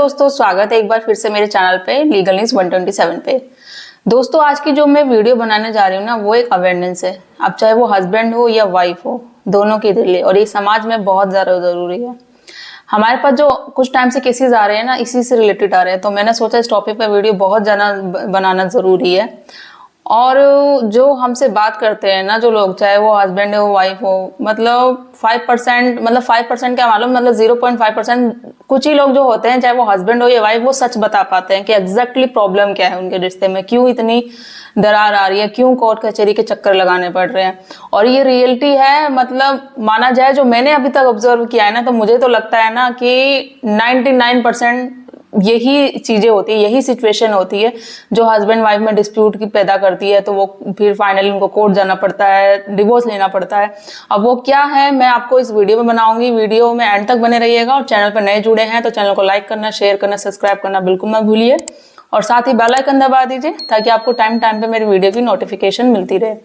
दोस्तों, स्वागत है एक बार फिर से मेरे चैनल पे लीगल न्यूज 127 पे। दोस्तों, आज की जो मैं वीडियो बनाने जा रही हूँ ना, वो एक अवेयरनेस है। अब चाहे वो हस्बैंड हो या वाइफ हो, दोनों के लिए, और ये समाज में बहुत ज़्यादा ज़रूरी है। हमारे पास जो कुछ टाइम से केसेस आ रहे हैं ना, इसी से रिलेटेड आ रहे हैं, तो मैंने सोचा इस टॉपिक पर वीडियो बहुत ज़्यादा बनाना ज़रूरी है। और जो हमसे बात करते हैं ना, जो लोग, चाहे वो हस्बैंड हो वाइफ हो, मतलब 5%, मतलब 5% क्या मालूम, मतलब 0.5% कुछ ही लोग जो होते हैं, चाहे वो हस्बैंड हो या वाइफ, वो सच बता पाते हैं कि एग्जैक्टली प्रॉब्लम क्या है उनके रिश्ते में, क्यों इतनी दरार आ रही है, क्यों कोर्ट कचहरी के चक्कर लगाने पड़ रहे हैं। और ये रियलिटी है, मतलब माना जाए, जो मैंने अभी तक ऑब्जर्व किया है ना, तो मुझे तो लगता है ना कि 99% यही चीजें होती है, यही सिचुएशन होती है जो हस्बैंड वाइफ में डिस्प्यूट की पैदा करती है। तो वो फिर फाइनली उनको कोर्ट जाना पड़ता है, डिवोर्स लेना पड़ता है। अब वो क्या है, मैं आपको इस वीडियो में बनाऊंगी। वीडियो में एंड तक बने रहिएगा। और चैनल पर नए जुड़े हैं तो चैनल को लाइक करना, शेयर करना, सब्सक्राइब करना बिल्कुल मत भूलिए। और साथ ही बेल आइकन दबा दीजिए ताकि आपको टाइम टाइम पे मेरी वीडियो की नोटिफिकेशन मिलती रहे।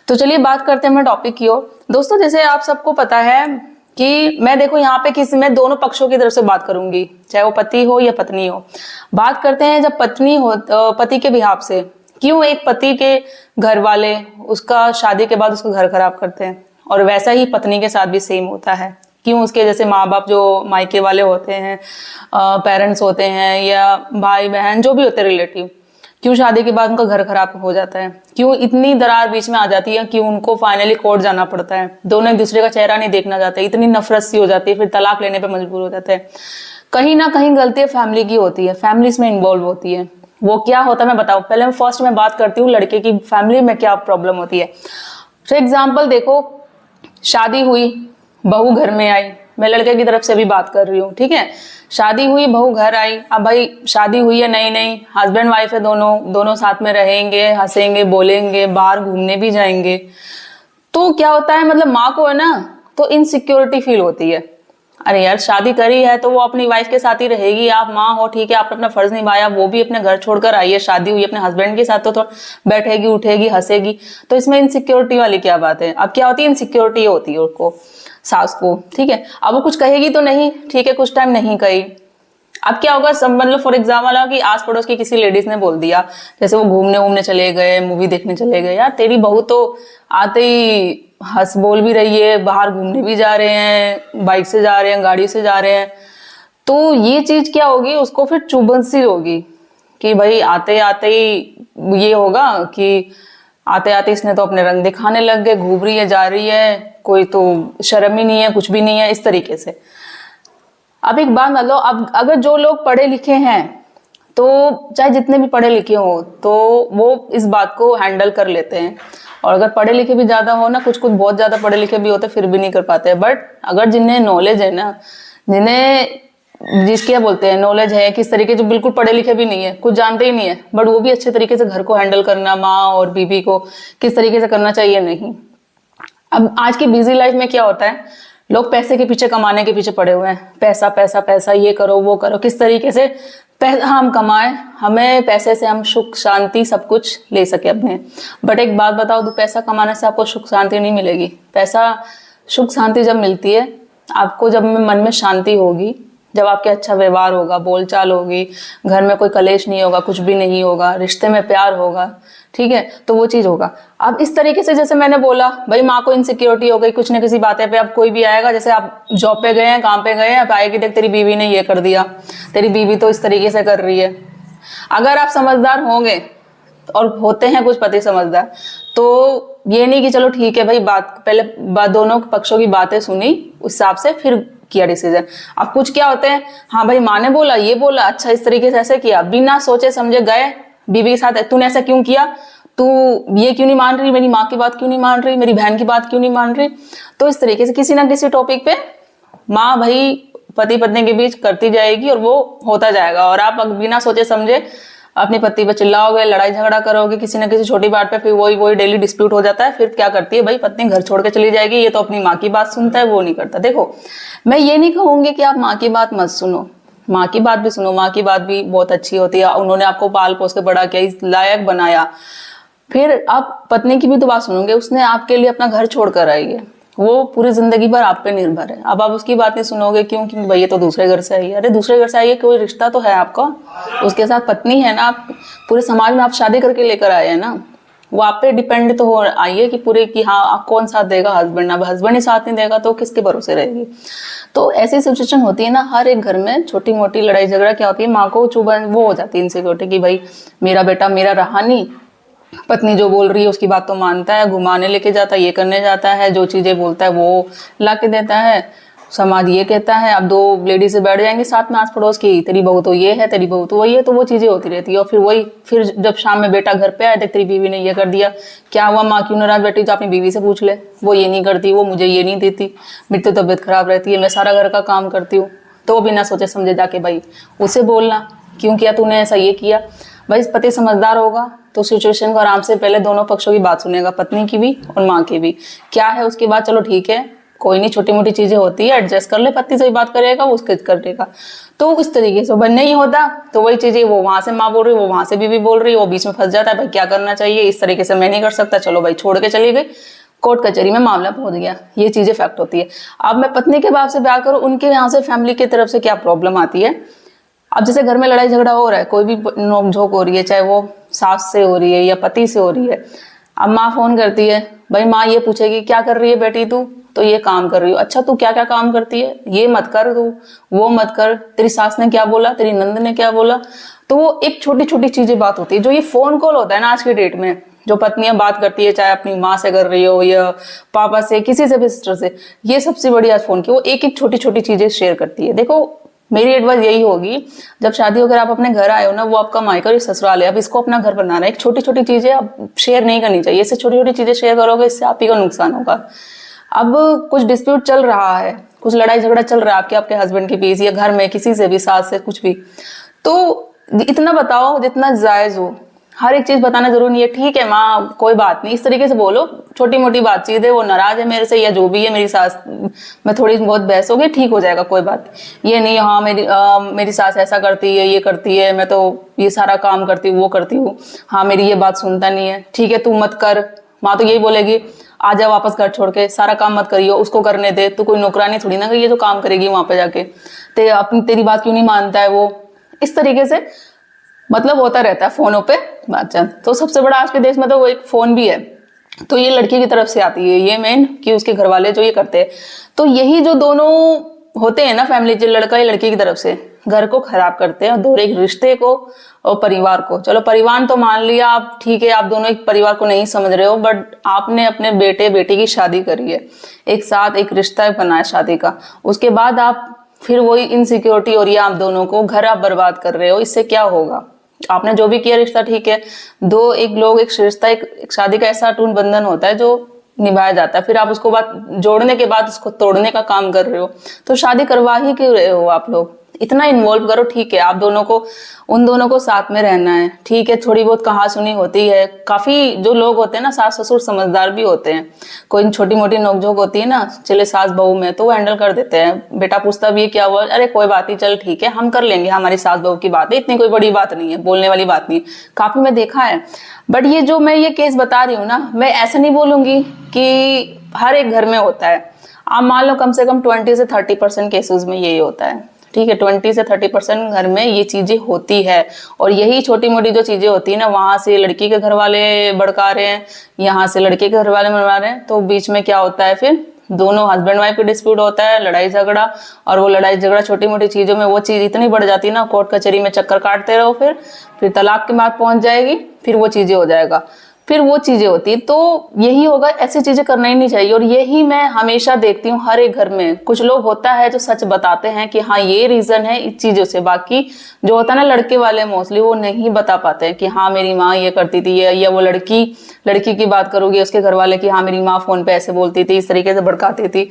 तो चलिए बात करते हैं मैं टॉपिक की ओर। दोस्तों, जैसे आप सबको पता है कि मैं, देखो यहाँ पे किसी में दोनों पक्षों की तरफ से बात करूंगी, चाहे वो पति हो या पत्नी हो। बात करते हैं जब पत्नी हो, पति के बिहाफ से, क्यों एक पति के घर वाले उसका शादी के बाद उसका घर खराब करते हैं, और वैसा ही पत्नी के साथ भी सेम होता है। क्यों उसके जैसे माँ बाप जो मायके वाले होते हैं, पेरेंट्स होते हैं, या भाई बहन जो भी होते हैं रिलेटिव, क्यों शादी के बाद उनका घर खराब हो जाता है, क्यों इतनी दरार बीच में आ जाती है, क्यों उनको फाइनली कोर्ट जाना पड़ता है, दोनों एक दूसरे का चेहरा नहीं देखना चाहते, इतनी नफरत सी हो जाती है, फिर तलाक लेने पे मजबूर हो जाते हैं। कहीं ना कहीं गलती फैमिली की होती है, फैमिली इसमें इन्वॉल्व होती है। वो क्या होता है मैं बताऊं, पहले मैं फर्स्ट में बात करती हूँ लड़के की फैमिली में क्या प्रॉब्लम होती है। फॉर एग्जाम्पल देखो, शादी हुई, बहू घर में आई, मैं लड़के की तरफ से भी बात कर रही हूँ, ठीक है। शादी हुई, बहू घर आई। अब भाई शादी हुई है, नहीं हस्बैंड वाइफ है, दोनों साथ में रहेंगे, हंसेंगे, बोलेंगे, बाहर घूमने भी जाएंगे। तो क्या होता है, मतलब माँ को है ना, तो इनसिक्योरिटी फील होती है। अरे यार, शादी करी है तो वो अपनी वाइफ के साथ ही रहेगी। आप माँ हो, ठीक है, आपने अपना फर्ज निभाया, वो भी अपने घर छोड़कर आई है, शादी हुई अपने हस्बैंड के साथ, तो थोड़ा बैठेगी, उठेगी, हंसेगी। तो इसमें इनसिक्योरिटी वाली क्या बात है। अब क्या होती है, इनसिक्योरिटी होती है उसको, सास को, ठीक है। अब वो कुछ कहेगी तो नहीं, ठीक है, कुछ टाइम नहीं कही। अब क्या होगा, सब मतलब फॉर एग्जाम्पल कि आस पड़ोस की किसी लेडीज ने बोल दिया, जैसे वो घूमने चले गए, मूवी देखने चले गए, यार तेरी बहू तो आते ही हंस बोल भी रही है, बाहर घूमने भी जा रहे हैं, बाइक से जा रहे हैं, गाड़ी से जा रहे हैं। तो ये चीज क्या होगी, उसको फिर चुभन सी होगी कि भाई आते आते ही ये होगा कि आते आते इसने तो अपने रंग दिखाने लग गए, घूम रही है, जा रही है, कोई तो शर्म ही नहीं है, कुछ भी नहीं है, इस तरीके से। अब एक बात मान लो, अब अगर जो लोग पढ़े लिखे हैं, तो चाहे जितने भी पढ़े लिखे हो, तो वो इस बात को हैंडल कर लेते हैं। और अगर पढ़े लिखे भी ज्यादा हो ना, कुछ बहुत ज्यादा पढ़े लिखे भी होते, फिर भी नहीं कर पाते। बट अगर जिन्हें नॉलेज है ना, जिसके बोलते हैं नॉलेज है, किस तरीके, जो बिल्कुल पढ़े लिखे भी नहीं है, कुछ जानते ही नहीं है, बट वो भी अच्छे तरीके से घर को हैंडल करना, माँ और बीवी को किस तरीके से करना चाहिए, नहीं। अब आज की बिजी लाइफ में क्या होता है, लोग पैसे के पीछे, कमाने के पीछे पड़े हुए हैं। पैसा पैसा पैसा, ये करो वो करो, किस तरीके से पैसा हम कमाएं, हमें पैसे से हम सुख शांति सब कुछ ले सके अपने। बट एक बात बताओ, तो पैसा कमाने से आपको सुख शांति नहीं मिलेगी। पैसा, सुख शांति जब मिलती है आपको, जब मन में शांति होगी, जब आपके अच्छा व्यवहार होगा, बोलचाल होगी, घर में कोई कलेश नहीं होगा, कुछ भी नहीं होगा, रिश्ते में प्यार होगा, ठीक है, तो वो चीज होगा। अब इस तरीके से, जैसे मैंने बोला, भाई माँ को इनसिक्योरिटी हो गई कुछ न किसी बातें पे। अब कोई भी आएगा, जैसे आप जॉब पे गए हैं, काम पे गए हैं, अब आएगी, देख तेरी बीवी ने ये कर दिया, तेरी बीवी तो इस तरीके से कर रही है। अगर आप समझदार होंगे, और होते हैं कुछ पति समझदार, तो ये नहीं कि चलो ठीक है भाई, पहले दोनों पक्षों की बातें सुनी, उस हिसाब से फिर किया डिसीजन। अब कुछ क्या होते हैं, हाँ भाई माँ ने बोला, ये बोला, अच्छा इस तरीके से ऐसे किया, बिना सोचे समझे गए बीवी के साथ, तूने ऐसा क्यों किया, तू ये क्यों नहीं मान रही, मेरी माँ की बात क्यों नहीं मान रही, मेरी बहन की बात क्यों नहीं मान रही। तो इस तरीके से किसी ना किसी टॉपिक पे माँ भाई पति पत्नी के बीच करती जाएगी, और वो होता जाएगा। और आप बिना सोचे समझे अपने पति पर चिल्लाओगे, लड़ाई झगड़ा करोगे किसी ना किसी छोटी बात पे, फिर वही डेली डिस्प्यूट हो जाता है। फिर क्या करती है भाई पत्नी, घर छोड़ के चली जाएगी, ये तो अपनी माँ की बात सुनता है, वो नहीं करता। देखो, मैं ये नहीं कहूंगी कि आप माँ की बात मत सुनो, माँ की बात भी सुनो, माँ की बात भी बहुत अच्छी होती है, उन्होंने आपको पाल पोस के बड़ा किया, इस लायक बनाया। फिर आप पत्नी की भी तो बात सुनोगे, उसने आपके लिए अपना घर छोड़ कर आई है, वो पूरी जिंदगी भर आप पे निर्भर है। अब आप उसकी बात नहीं सुनोगे, क्यों? क्योंकि भाई ये तो दूसरे घर से आई है। अरे दूसरे घर से आई है, कोई रिश्ता तो है आपका, उसके साथ पत्नी है ना, आप पूरे समाज में आप शादी करके लेकर आए हैं ना, वो आप पे डिपेंड तो हो आई है कि पूरे कि हाँ आप कौन साथ देगा, हस्बैंड। अब हस्बैंड ही साथ नहीं देगा तो किसके भरोसे रहेगी? तो ऐसी सिचुएशन होती है ना हर एक घर में, छोटी मोटी लड़ाई झगड़ा क्या होती है, माँ को चुभन वो हो जाती है इनसिक्योरिटी कि भाई मेरा बेटा मेरा रहा नहीं, पत्नी जो बोल रही है उसकी बात तो मानता है, घुमाने लेके जाता है, ये करने जाता है, जो चीजें बोलता है वो ला के देता है, समाज ये कहता है। अब दो लेडी से बैठ जाएंगे साथ में आस पड़ोस की, तेरी बहू तो ये है, तेरी बहू तो वही है, तो वो चीजें होती रहती है। और फिर वही, फिर जब शाम में बेटा घर पे आए, देख तेरी बीवी ने ये कर दिया, क्या हुआ माँ क्यों नाराज बैठी, तो अपनी बीवी से पूछ ले, वो ये नहीं करती, वो मुझे ये नहीं देती, मेरी तो तबीयत खराब रहती है, मैं सारा घर का काम करती हूँ। तो वो बिना सोचे समझे जाके भाई उसे बोलना, क्यों किया तूने ऐसा, ये किया। भाई पति समझदार होगा तो सिचुएशन को आराम से पहले दोनों पक्षों की बात सुनेगा, पत्नी की भी और माँ की भी, क्या है उसके बाद चलो ठीक है कोई नहीं, छोटी मोटी चीजें होती है, एडजस्ट कर ले, पति से भी बात करेगा वो उसके करेगा। तो इस तरीके से बन नहीं होता तो वही चीजें, वो वहां से माँ बोल रही, वो वहां से बीवी बोल रही, वो बीच में फंस जाता है, भाई क्या करना चाहिए, इस तरीके से मैं नहीं कर सकता, चलो भाई छोड़ के चली गई, कोर्ट कचहरी में मामला पहुंच गया। ये चीजें फैक्ट होती है। अब मैं पत्नी के बाप से ब्याह करूं, उनके यहाँ से फैमिली की तरफ से क्या प्रॉब्लम आती है। अब जैसे घर में लड़ाई झगड़ा हो रहा है, कोई भी नोकझोंक हो रही है, चाहे वो सास से हो रही है या पति से हो रही है, अब माँ फोन करती है, भाई माँ ये पूछेगी क्या कर रही है बेटी तू, तो ये काम कर रही हो। अच्छा तू क्या क्या काम करती है, ये मत कर, तू वो मत कर, तेरी सास ने क्या बोला, तेरी नंद ने क्या बोला। तो वो एक छोटी छोटी चीजें बात होती है। जो ये फोन कॉल होता है ना आज की डेट में, जो पत्नियां बात करती है, चाहे अपनी माँ से कर रही हो या पापा से, किसी से भी, सिस्टर से, ये सबसे बड़ी आज फोन की, वो एक एक छोटी छोटी चीजें शेयर करती है। देखो मेरी एडवाइस यही होगी, जब शादी होकर आप अपने घर आए हो ना, वो आपका मायका और ससुराल है, अब इसको अपना घर बनाना है। एक छोटी छोटी चीजें आप शेयर नहीं करनी चाहिए, इससे छोटी छोटी चीजें शेयर करोगे इससे आप ही का नुकसान होगा। अब कुछ डिस्प्यूट चल रहा है, कुछ लड़ाई झगड़ा चल रहा है आपके हस्बैंड के बीच या घर में किसी से भी, सास से, कुछ भी, तो इतना बताओ जितना जायज हो। हर एक चीज बताना जरूरी नहीं है, ठीक है माँ कोई बात नहीं, इस तरीके से बोलो, छोटी मोटी बातचीत है, वो नाराज है मेरे से या जो भी है, मेरी सास में थोड़ी बहुत बहस हो गई, ठीक हो जाएगा, कोई बात। ये नहीं हाँ मेरी सास ऐसा करती है, ये करती है, मैं तो ये सारा काम करती हूँ, वो करती हूँ, हाँ मेरी ये बात सुनता नहीं है, ठीक है तू मत कर। माँ तो यही बोलेगी आ जा वापस घर छोड़ के, सारा काम मत करियो, उसको करने दे, तू कोई नौकरानी थोड़ी ना ये जो काम करेगी वहां पे जाके, तेरी बात क्यों नहीं मानता है वो। इस तरीके से मतलब होता रहता है फोनों पे बातचीत। तो सबसे बड़ा आज के देश में तो वो एक फोन भी है, तो ये लड़की की तरफ से आती है ये मेन, कि उसके घर वाले जो ये करते हैं। तो यही जो दोनों होते हैं ना फैमिली, जो लड़का या लड़की की तरफ से घर को खराब करते हैं, और दोनों एक रिश्ते को और परिवार को, चलो परिवार तो मान लिया आप, ठीक है आप दोनों एक परिवार को नहीं समझ रहे हो, बट आपने अपने बेटे बेटी की शादी करी है, एक साथ एक रिश्ता बनाया शादी का, उसके बाद आप फिर वही इनसिक्योरिटी और ये आप दोनों को घर आप बर्बाद कर रहे हो। इससे क्या होगा? आपने जो भी किया रिश्ता ठीक है, एक रिश्ता, एक शादी का ऐसा अटूट बंधन होता है जो निभाया जाता है, फिर आप उसको बात जोड़ने के बाद उसको तोड़ने का काम कर रहे हो, तो शादी करवा ही क्यों रहे हो आप लोग? इतना इन्वॉल्व करो, ठीक है आप दोनों को, उन दोनों को साथ में रहना है, ठीक है थोड़ी बहुत कहा सुनी होती है, काफी जो लोग होते हैं ना सास ससुर समझदार भी होते हैं, कोई छोटी मोटी नोकझोंक होती है ना चले सास बहू में, तो वो हैंडल कर देते हैं। बेटा पूछता भी क्या हुआ, अरे कोई बात नहीं चल ठीक है हम कर लेंगे, हमारी सास बहू की बात है, इतनी कोई बड़ी बात नहीं है, बोलने वाली बात नहीं है, काफी मैं देखा है। बट ये जो मैं ये केस बता रही हूँ ना, मैं ऐसा नहीं बोलूंगी कि हर एक घर में होता है, आप मान लो कम से कम 20 से 30% केसेस में यही होता है, ठीक है 20 से 30% घर में ये चीजें होती है। और यही छोटी मोटी जो चीजें होती है ना, वहां से लड़की के घर वाले भड़का रहे हैं, यहाँ से लड़के के घर वाले मरवा रहे हैं, तो बीच में क्या होता है, फिर दोनों हस्बैंड वाइफ की डिस्प्यूट होता है, लड़ाई झगड़ा, और वो लड़ाई झगड़ा छोटी मोटी चीजों में वो चीज इतनी बढ़ जाती है ना, कोर्ट कचहरी में चक्कर काटते रहो, फिर तलाक के बाद पहुंच जाएगी, फिर वो चीजें हो जाएगा, फिर वो चीजें होती है। तो यही होगा, ऐसी चीजें करना ही नहीं चाहिए। और यही मैं हमेशा देखती हूँ हर एक घर में, कुछ लोग होता है जो सच बताते हैं कि हाँ ये रीजन है इस चीजों से, बाकी जो होता है ना लड़के वाले मोस्टली वो नहीं बता पाते हैं कि हाँ मेरी माँ ये करती थी, या वो लड़की की बात करोगे उसके घर वाले की हाँ मेरी माँ फोन पे ऐसे बोलती थी, इस तरीके से भड़काती थी।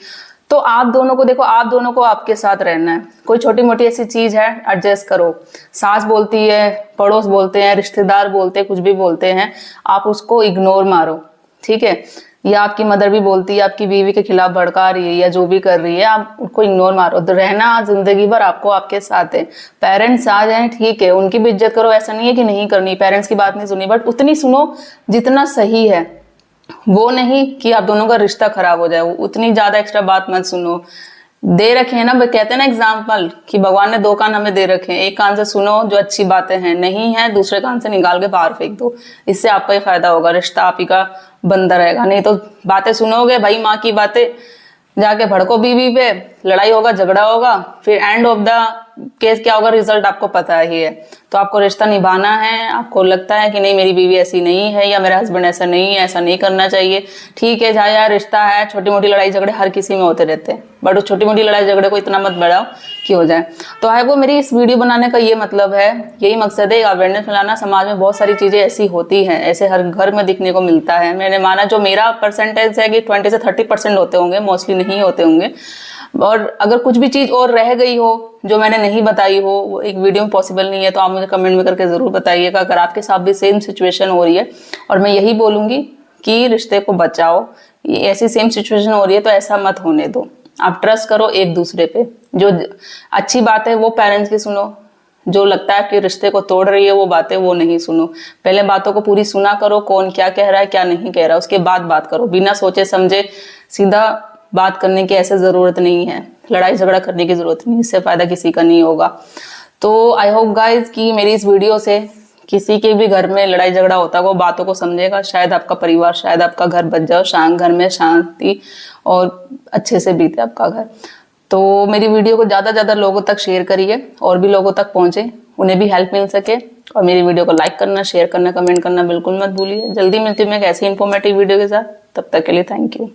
तो आप दोनों को देखो, आप दोनों को आपके साथ रहना है, कोई छोटी मोटी ऐसी चीज है एडजस्ट करो, सास बोलती है, पड़ोस बोलते हैं, रिश्तेदार बोलते हैं, कुछ भी बोलते हैं, आप उसको इग्नोर मारो, ठीक है। या आपकी मदर भी बोलती है, आपकी बीवी के खिलाफ भड़का रही है या जो भी कर रही है, आप उनको इग्नोर मारो। तो रहना जिंदगी भर आपको आपके साथ है। पेरेंट्स आ जाए ठीक है, उनकी भी इज्जत करो, ऐसा नहीं है कि नहीं करनी, पेरेंट्स की बात नहीं सुनी, बट उतनी सुनो जितना सही है। वो नहीं कि आप दोनों का रिश्ता खराब हो जाए, उतनी ज्यादा एक्स्ट्रा बात मत सुनो। दे रखे हैं ना, कहते हैं ना एग्जाम्पल कि भगवान ने 2 कान हमें दे रखे हैं, एक कान से सुनो जो अच्छी बातें हैं, नहीं है दूसरे कान से निकाल के बाहर फेंक दो। इससे आपका ही फायदा होगा, रिश्ता आप ही का बंदा रहेगा। नहीं तो बातें सुनोगे भाई, माँ की बातें, जाके भड़को बीवी पे, लड़ाई होगा, झगड़ा होगा, फिर एंड ऑफ द केस क्या होगा, रिजल्ट आपको पता ही है। तो आपको रिश्ता निभाना है, आपको लगता है कि नहीं मेरी बीवी ऐसी नहीं है या मेरा हस्बैंड ऐसा नहीं है, ऐसा नहीं करना चाहिए, ठीक है, जाए यार रिश्ता है, छोटी मोटी लड़ाई झगड़े हर किसी में होते रहते हैं, बट उस छोटी मोटी लड़ाई झगड़े को इतना मत बढ़ाओ कि हो जाए। तो है वो मेरी इस वीडियो बनाने का ये मतलब है, यही मकसद है, अवेयरनेस फैलाना। समाज में बहुत सारी चीजें ऐसी होती हैं, ऐसे हर घर में दिखने को मिलता है। मैंने माना जो मेरा परसेंटेज है कि 20 से 30% होते होंगे, मोस्टली नहीं होते होंगे। और अगर कुछ भी चीज और रह गई हो जो मैंने नहीं बताई हो, वो एक वीडियो में पॉसिबल नहीं है, तो आप मुझे कमेंट में करके जरूर बताइएगा। अगर आपके साथ भी सेम सिचुएशन हो रही है, और मैं यही बोलूंगी कि रिश्ते को बचाओ, ऐसी सेम सिचुएशन हो रही है तो ऐसा मत होने दो। आप ट्रस्ट करो एक दूसरे पे, जो अच्छी बात है वो पेरेंट्स की सुनो, जो लगता है कि रिश्ते को तोड़ रही है वो बातें वो नहीं सुनो। पहले बातों को पूरी सुना करो, कौन क्या कह रहा है क्या नहीं कह रहा, उसके बाद बात करो। बिना सोचे समझे सीधा बात करने की ऐसे जरूरत नहीं है, लड़ाई झगड़ा करने की जरूरत नहीं, इससे फायदा किसी का नहीं होगा। तो आई होप गाइज कि मेरी इस वीडियो से किसी के भी घर में लड़ाई झगड़ा होता है वो बातों को समझेगा, शायद आपका परिवार, शायद आपका घर बच जाओ, घर में शांति और अच्छे से बीते आपका घर। तो मेरी वीडियो को ज्यादा ज्यादा लोगों तक शेयर करिए, और भी लोगों तक पहुंचे, उन्हें भी हेल्प मिल सके। और मेरी वीडियो को लाइक करना, शेयर करना, कमेंट करना बिल्कुल मत भूलिए। जल्दी मिलती हूँ मैं एक ऐसी इन्फॉर्मेटिव वीडियो के साथ, तब तक के लिए थैंक यू।